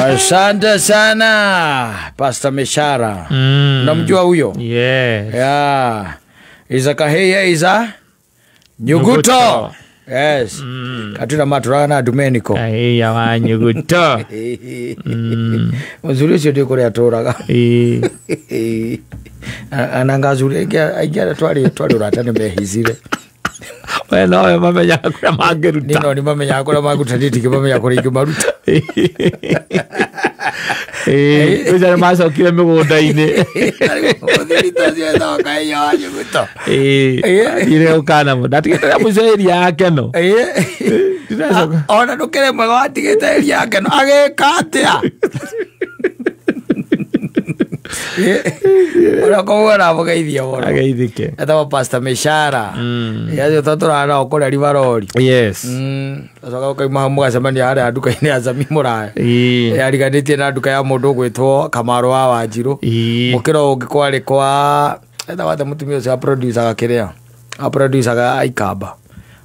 Asante sana Pastor Meshara. Unamjua huyo? Yes. Yeah. Iza Kaheya iza Nyuguto. Yes. Katuna maturana Domenico. Kaheya wa Nyuguto. Muzuri sio kule atoraga. Anangazuri agia twali uratane mehizire. Bueno, mamenya kula mageruta. Nino ni mamenya kula maguta nditi kimamenya kula ikimaruta. Ujana maso kile mugunda-ini. Muzuri tazia ndo Kaheya wa Nyuguto. Ile ukana mo. Ndatigeta muceri yake no. Ona ndukire mwega watigite eri yake no agikatia. Ora kogora bogeithia bora. Ageithike. Eta Pastor Meshara. Yaje tatura okora rivarori. Yes. Asoka kaima mugacemania hari anduka-ini ya Zami Muraya. Yariganĩtie na nduka ya mũndũ gwĩtwo Kamaro wa Wanjiru. Mukiro ũngĩkwarĩ kwa eta wate mutumia ũcio producer gakiria. A producer ga Ikamba.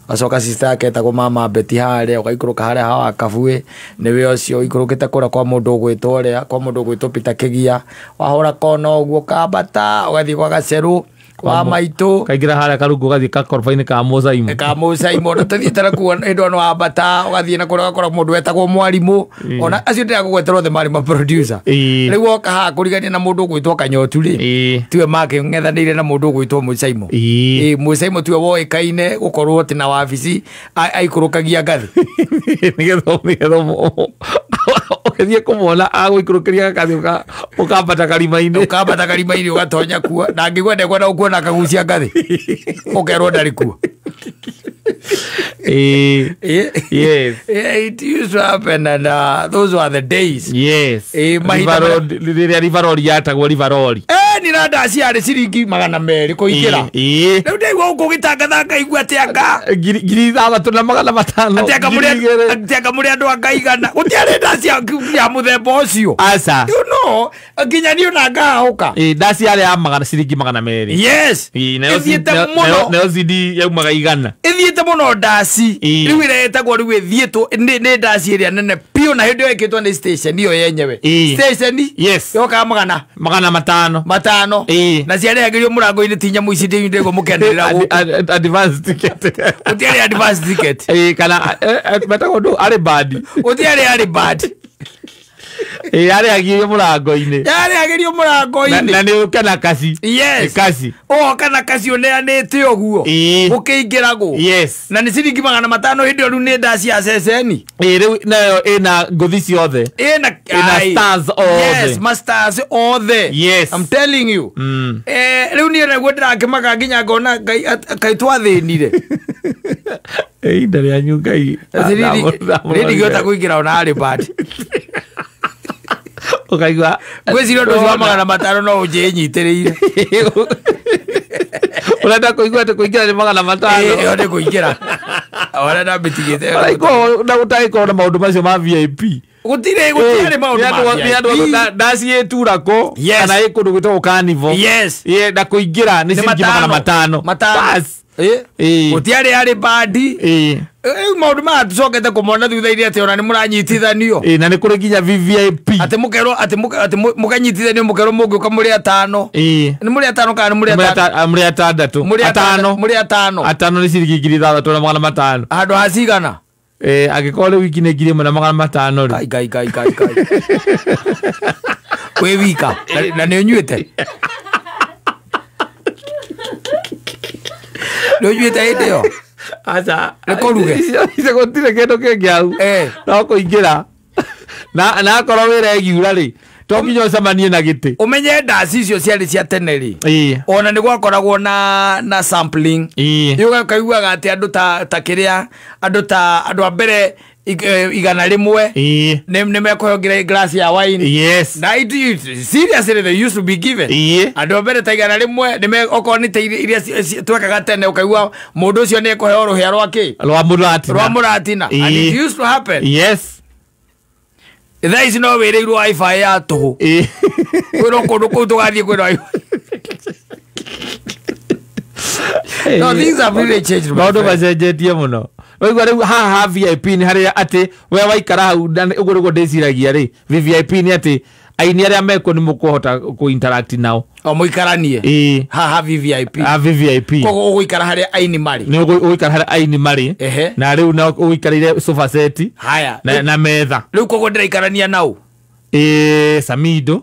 Asoka sister yake etagwo Mama Betty haria ugaikũrũka haria hawa Kabue niwe ũcio ikũrũkĩte kũra kwa mũndũ gwĩtwo ũrĩa kwa mũndũ gwĩtwo Peter Kĩgia wahora kona ũguo kambata ũgathiĩ kwa Gaceru wa Maitũ kaingira haria Karungu ũgathiĩ kakoroba-inĩ ka Mũcaimo Mũcaimo tathiĩte na kuo ĩndo no wambata ũgathiĩ na kũrĩa gakora mũndũ wetagwo Mwarimũ ona acio ndĩragũgweterwo the marĩ ma producer rĩu oka haha kũrigania na mũndũ gwĩtwo Kanyotu rĩ tiwe makĩng'ethanĩire na mũndũ gwĩtwo Mũcaimo Mũcaimo tiwe woĩkaine gũkorwo atĩ na wabici aikũrũkagia ngathĩ nĩgetha ũgĩthiĩ kũmwona agũikũrũkĩria gathĩ ũkambata karima-inĩ ũgatonya kuo na angĩkwenda kwenda gũkuona akagucia ngathĩ ũkerwo ndarĩ kuo. Yes. It used to happen and those were the days. Yes. Rivarori yatagwo Rivarori. Nina ndaci yarĩ ciringi 200 kũingĩra. Rĩu ndaigua gũkũ gĩtangatha ngaigua atĩ anga ngiri 6,500 atĩ mũrĩ andũ angaigana gũtiarĩ ndaci ya mũthemba ũcio. Aca. You know nginya niĩ ona ngahũka. Ndaci yarĩ ya ciringi 200. Yes. Nayo CD yaumaga igana. Ithiĩte mũno ndaci. Rĩu ĩrĩa ĩtagwo rĩu ĩthiĩtwo nĩ ndaci ĩrĩa nene piũ na hĩndĩ ĩyo ĩkĩtwo nĩ station ĩyo yenyewe. Station? Yes. Yoka 500. Na ciarehagĩrio mũrango-inĩ ti nyamũ ici ndĩgwo mũkenderera gũkũ. Advance ticket. Ũtiarĩ advance ticket. Kana metagwo ndũ arĩ bad. Ũtiarĩ arĩ bad. Yarehagĩrio mũrango-inĩ. Na nĩ ũkena kaci. Yes. Kaci. Kana kaci ũneanĩte ũguo. Ũkĩingĩragwo. Yes. Na nĩ ciringi 500 hĩndĩ ĩyo rĩu nĩ ndaci ya ceceni. Rĩu nayo ĩna ngũthi ciothe. Ĩna stars othe. Yes, stars othe. Yes. I'm telling you. Rĩu niĩ naguo ndĩrakĩmaga nginya ngona Ngai twathĩnire. Ihinda rĩanyu Ngai. Ndingĩhota kũingĩra ona arĩ bad. Ũkaigua gwĩciria ũndũ ũcio wa 500 no ũnjĩnyitĩrĩire. Ũrenda kũigua atĩ kũingĩra nĩ 500. Ĩyo nĩ kũingĩra. Ona ndambĩtigĩte. Na gũtagĩkorwo na maũndũ macio ma VIP. Gũtirĩ maũndũ ma VIP. Ndaci ĩturako kana ĩ kũndũ gwĩtagwo Carnival. Yes. Na kũingĩra nĩ ciringi 500. Bas. Gũtiarĩ arĩ bandi. Maũndũ maya tũcokete kũmona thutha-inĩ atĩ ona nĩ mũranyitithanio. Na nĩ kũrĩ nginya VVIP. Atĩ mũkerwo atĩ mũkanyitithanio mũkerwo mũngĩũka mũrĩ atano. Nĩ mũrĩ atano kana nĩ mũrĩ atandatũ. Mũrĩ atano. Atano nĩ ciringi 6,500. Handũ ha cigana? Angĩkorwo rĩu wiki nĩ 1,500 rĩ. Kai. Wĩ wika na nĩ ũnyuĩte. Nĩ ũnyuĩte hĩndĩ ĩyo. Aca nĩkũruge gũtirĩ kĩndũ kĩngĩ hau no kũingĩra na akorwo wĩra ĩgiura rĩ to nginya ũcemanie na gĩtĩ. Ũmenye ndaci icio ciarĩ cia tene rĩ ona nĩ gwakoragwo na sampling. Ũkaiguaga atĩ andũ ta kĩrĩa andũ a mbere 100 nĩ mekũhongera glass ya wine. Yes. Na seriously they used to be given. Andũ a mbere ta 100 nĩ okorwo nĩ ta iria twekaga tene ũkaigua mũndũ ũcio nĩ ekũheo rũhĩa rwa mũratina. And it used to happen. Yes. Thaa ici no wĩrĩirwo wifi ya tũhũ. Kwĩrwo kũndũ kũu tũgathiĩ kwĩna wifi. No, things have really changed. Maũndũ macenjetie mũno. waigua riu haha VIP ni haria ati we waikara hau uguo niguo ndiciragia ri VIP ni ati aini aria meko ni mukuhota ku interact nao o muikaranie haha VIP VIP kogo uguikara haria aini mari ni uguikara haria aini mari na riu na uguikarire sofa set haya na metha riu kogo ndirikarania nao Samido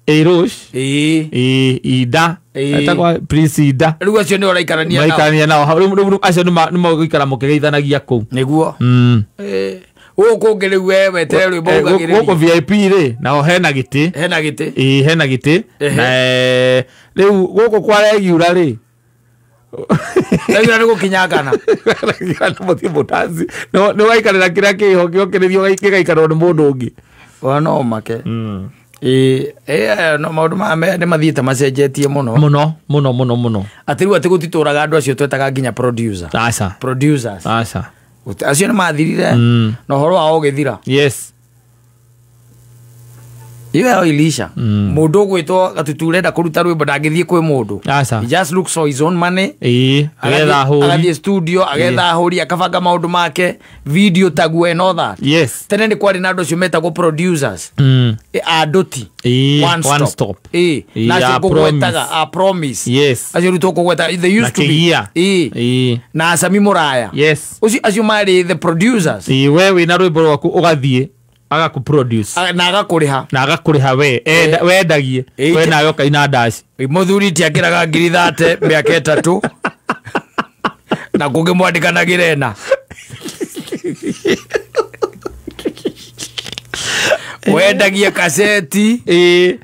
Erosh Ida etagwa Prince Ida riu acio ni uraikarania nao maikarania nao riu acio ni magikara mukigeithanagia ku niguo Uko ngere wewe tere rwimbo ugagire uko VIP ri naho hena giti hena giti na riu guko kwa regiura ri regiura gukinyakana muthie mutazi no waikarira kiria kiho giokererio gaikarwo ni mundu ungi wana make no maundu ma ni mathiite macenjetie muno atiru ati gutituraga andu acio twetaga nginya producers acio ni mathirire na horo wao ugithira yes iwe Elisha mundu gwitwo gatuturenda kuruta rwimbo ndangithie kwi mundu he just looks for his own money agathiĩ studio agetha huri akabanga maundu make video tagu and all that yes tene ni kwari na andu acio metagwo producers anduti one stop na kugwetaga a promise yes acio rutwo kugweta they used to be na Sami Muraya yes acio mari the producers we wina rwimbo rwaku ugathie agaku produce na agakuriha we wendagie we nayo kaina ndaci muthuri ti akiraga 30 miaka 3 na kungi mwandikanagira na wendagie kaseti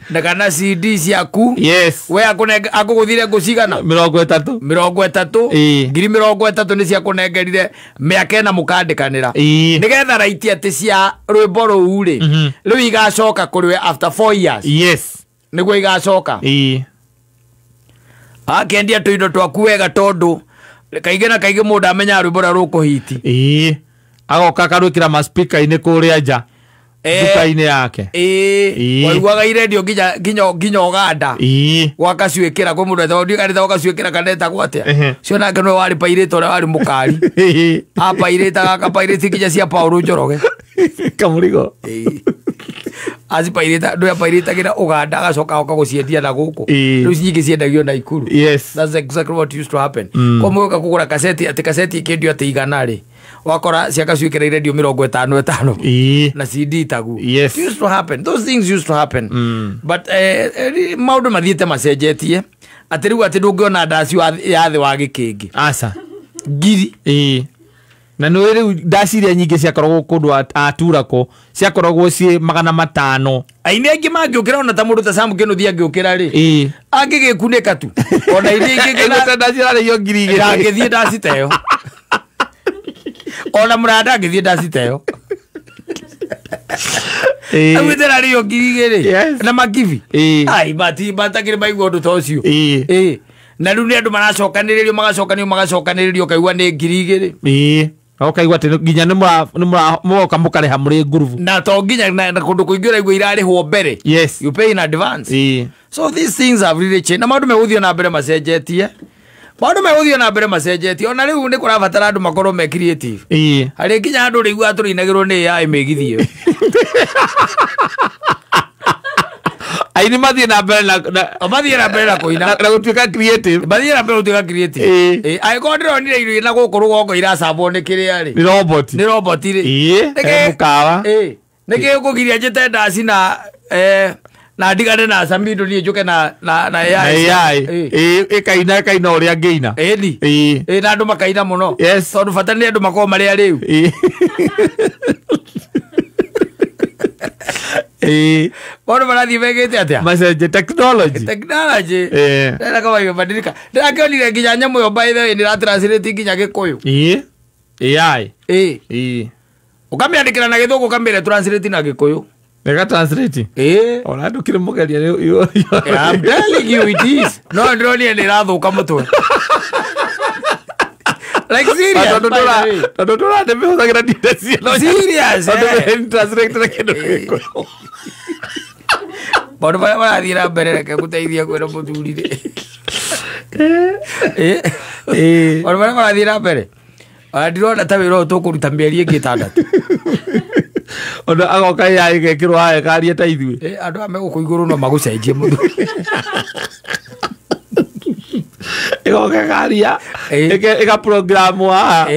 na kana CD ciaku yes we akuguthire ngucigana 30 30 ni cia kunengerire miaka na mukandikanira nigetha raiti ati cia rwimbo ruu ri riu igacoka kuri we after 4 years yes niguo igacoka akendia tuindo twaku wega tondu kaige na kaige mundu amenya rwimbo ra rukuhiti agoka karwikira ma speaker ine kuria nja duka-ini yake waiguaga iredio nginya Uganda wakaciwikira kwi mundu etha wakaciwikira kaneta gwatia cio nake nwe wari pairite uria wari mukari apairitaga akapairiti nginya cia Paulo Njoroge kamurigo acipairita ndu apairitagira Uganda agacoka oka guciendia na guku riu nyingi ciendagio na Ikuru that's exactly what used to happen kwa mwoka kugura kaseti ati kaseti ikendio ati igana ri wakora ciakaciwikira iredio 55 na CD tagu used to happen those things used to happen but maundu mathiete macenjetie ati riu ati ndungiona ndaci ya thi wa gikingi ngiri na no riu ndaciria nyingi ciakoragwo kundu aturako ciakoragwo ci 500 aini aingi mangiukira ona ta mundu ta Sam Kinuthia angiukira ri angigikunika tu ona ini ingigina ndacira rio ngiri ngithie ndaciteo ona murada angithie ndaciteo awithera rio ngiri na makivi ai batakire baigwo ndu tocio na riu ni andu maracokaniririo magacokaniririo kaigua ni ngiri igiri okaigua ati nginya ni mugoka mukareha muri nguruvu na to nginya na kundu kuingira igua irarihwo mbere you pay in advance so these things have really changed na maundu meguthio na mbere macenjetie ona riu ni kurabatara andu makorwo me creative hari nginya andu riu aturinagirwo ni AI megithio aini mathie na mbere na kuina na gutuika creative ai kodronire irio na guku rugongo iracambwo ni kiria ri ni robot ri mukawa niki ukugiria njite ndaci na ndigane na Samido ni njuke na AI ikaina uria ngeina na andu makaina muno tondu bata ni andu makorwo maria riu Bono barathi megete atia macenje technology ndera kama ibadilika ndakionire nginya nyamu yo by the way ndira translate nginya Gikuyu AI ukamiandikira na Githungu ukamire translate na Gikuyu mega translate ona ndukire mugeria I'm telling you it is no ndroni ndirathuka mutwe like serious tondu turande mihuthagira ndinde cio serious translate na kindu Gikuyu bono barathi na mbere reke guteithia kwira muthurire bono barathi na mbere Ndirona ta wira tukuruta mieri ingi 6 ona agoka ya igekirwo hae karia ta ithui andu amegukũ igũrũ no magucenjie mũndũ igoka karia ika program wa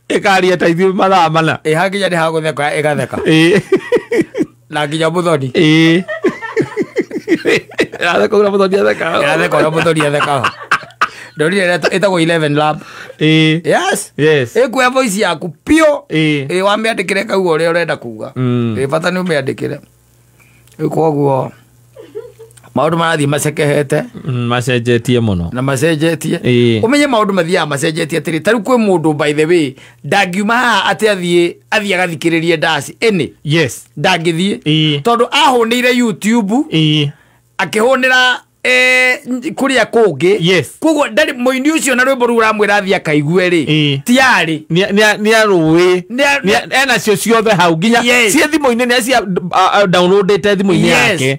ikaria ta ithui mathaa mana hakinya ni hagutheka igatheka na nginya mũthoni iratheka ũrĩa mũthoni atheka iratheka ũrĩa mũthoni atheka ndorire etagwo 11 lab yes ekuoya voice yaku pio wamĩandĩkĩre kauga ũrĩa ũrenda kuga bata nĩ ũmĩandĩkĩre koguo maũndũ marathiĩ macekehete macenjetie mũno na macenjetie ũmenye maũndũ mathiaga macenjetie atĩrĩ tarĩu kwĩ mũndũ by the way ndangiuma haha atĩ athiĩ agathikĩrĩrie ndaci ĩnĩ ndangĩthiĩ tondũ ahũnĩire YouTube akĩhũnĩra kuria kũngĩ koguo ndarĩ mũini ũcio na rwĩmbo rũu ũramwĩra athiĩ akaigue rĩ tiarĩ nĩarũĩ enacio ciothe hau nginya cie thimũ-inĩ nĩacia downloadĩte thimũ-inĩ yake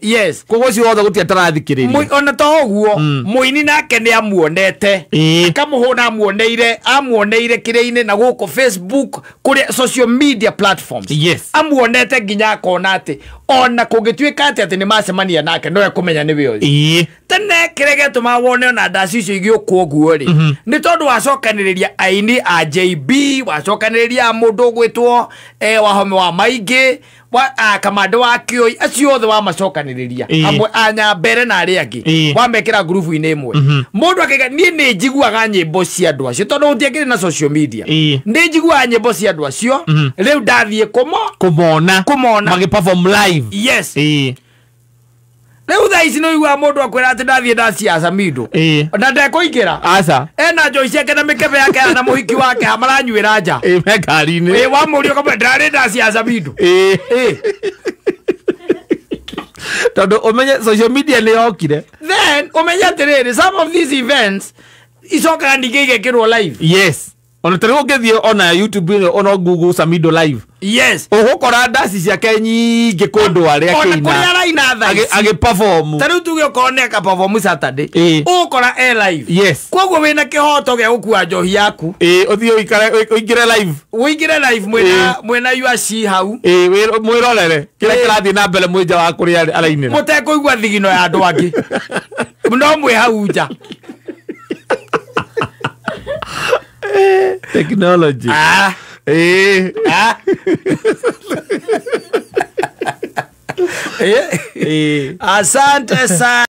koguo ciothe gũtirĩ atarathikĩrĩria ona to ũguo mũini nake nĩamuonete akamũhũna amuoneire kĩrĩa-inĩ na gũkũ Facebook kũrĩa social media platforms amuonete nginya akona atĩ ona kũngĩtuĩka atĩ nĩmacemania nake no ekũmenya nĩwe ũyũ tene kĩrĩa gĩatũma wone ona ndaci icio igĩũkwo ũguo rĩ nĩ tondũ wacokanĩrĩria aini a JB wacokanĩrĩria mũndũ ũgwĩtwo Wahome wa Maingĩ Kamande wa Kĩoi acio othe wamacokanĩrĩria hamwe a Nyambere na arĩa angĩ wamekĩra ngurubu-inĩ ĩmwe mũndũ akaiga niĩ nĩ njiguaga nyĩmbo cia andũ acio tondũ gũtiakĩrĩ na social media nĩ njiguaga nyĩmbo cia andũ acio rĩu ndathiĩ kũmona magĩ-perform live rĩu thaa ici nĩũiguaga mũndũ akwĩra atĩ ndathiĩ ndaci ya Samido na ndekũingĩra ena njoi ciake na mĩkebe yake na mũhiki wake hamaranyuĩra nja mekari-inĩ wamũria ũkamwĩra ndarĩ ndaci ya Samido tondũ ũmenye social media nĩ yokire then ũmenye atĩrĩrĩ some of these events icokaga ningĩ igekĩrwo live ona tari ũngĩthiĩ ona YouTube ona Google Samido live ũgũkora ndaci ciake nyingĩ kũndũ arĩa kĩina agĩ-perform tarĩu tuge okorwo nĩ aka-perform Saturday ũgũkora live koguo wĩna kĩhoto gĩa gũkua njohi yaku ũthiĩ ũingĩre live mwĩna UAC hau mwĩrorere kĩrĩa kĩrathiĩ na mbere mwĩnja wa kũrĩa arainĩra mũtekũigua thigino ya andũ angĩ no mwĩ hau nja technology asante sana.